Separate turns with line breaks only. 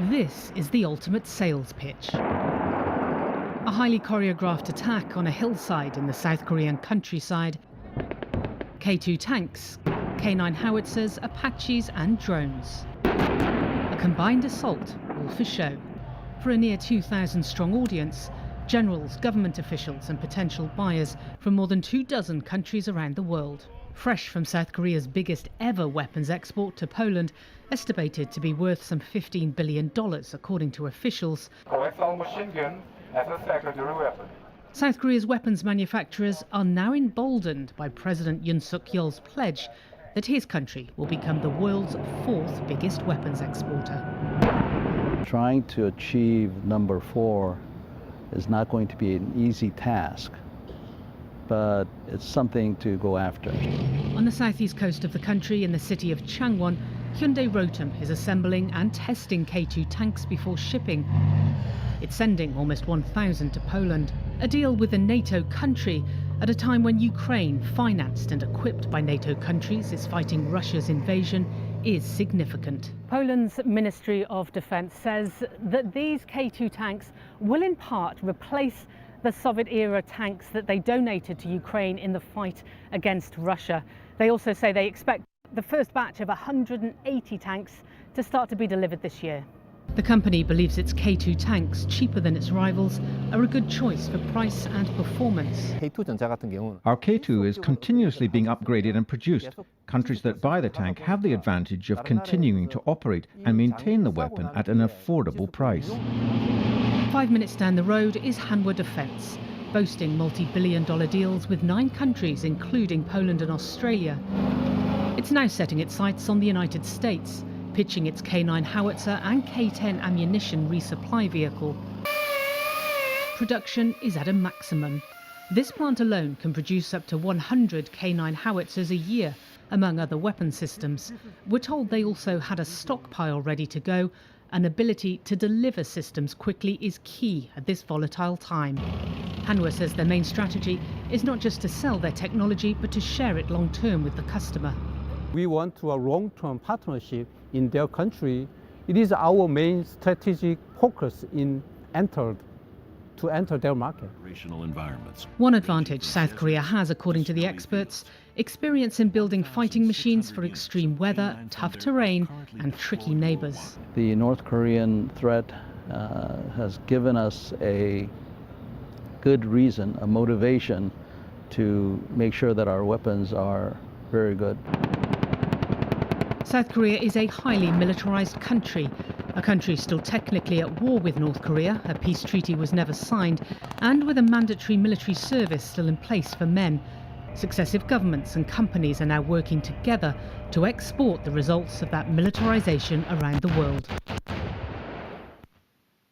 This is the ultimate sales pitch. A highly choreographed attack on a hillside in the South Korean countryside. K2 tanks, K9 howitzers, Apaches and drones. A combined assault, all for show. For a near 2,000-strong audience, generals, government officials and potential buyers from more than 24 countries around the world. Fresh from South Korea's biggest ever weapons export to Poland, estimated to be worth some $15 billion, according to officials.
As a secondary weapon.
South Korea's weapons manufacturers are now emboldened by President Yoon Suk-yeol's pledge that his country will become the world's 4th biggest weapons exporter.
Trying to achieve number 4 is not going to be an easy task, but it's something to go after.
On the southeast coast of the country, in the city of Changwon, Hyundai Rotem is assembling and testing K2 tanks before shipping. It's sending almost 1,000 to Poland, a deal with a NATO country at a time when Ukraine, financed and equipped by NATO countries, is fighting Russia's invasion, is significant. Poland's Ministry of Defence says that these K2 tanks will in part replace the Soviet-era tanks that they donated to Ukraine in the fight against Russia. They also say they expect the first batch of 180 tanks to start to be delivered this year. The company believes its K2 tanks, cheaper than its rivals, are a good choice for price and performance.
Our K2 is continuously being upgraded and produced. Countries that buy the tank have the advantage of continuing to operate and maintain the weapon at an affordable price.
5 minutes down the road is Hanwha Defence, boasting multi-billion-dollar deals with 9 countries, including Poland and Australia. It's now setting its sights on the United States, pitching its K9 howitzer and K10 ammunition resupply vehicle. Production is at a maximum. This plant alone can produce up to 100 K9 howitzers a year, among other weapon systems. We're told they also had a stockpile ready to go. An ability to deliver systems quickly is key at this volatile time. Hanwha says their main strategy is not just to sell their technology, but to share it long-term with the customer.
We want a long-term partnership in their country. It is our main strategic focus to enter their market.
One advantage South Korea has, according to the experts, experience in building fighting machines for extreme weather, tough terrain and tricky neighbours.
The North Korean threat has given us a good reason, a motivation to make sure that our weapons are very good.
South Korea is a highly militarised country, a country still technically at war with North Korea. A peace treaty was never signed, and with a mandatory military service still in place for men. Successive governments and companies are now working together to export the results of that militarisation around the world.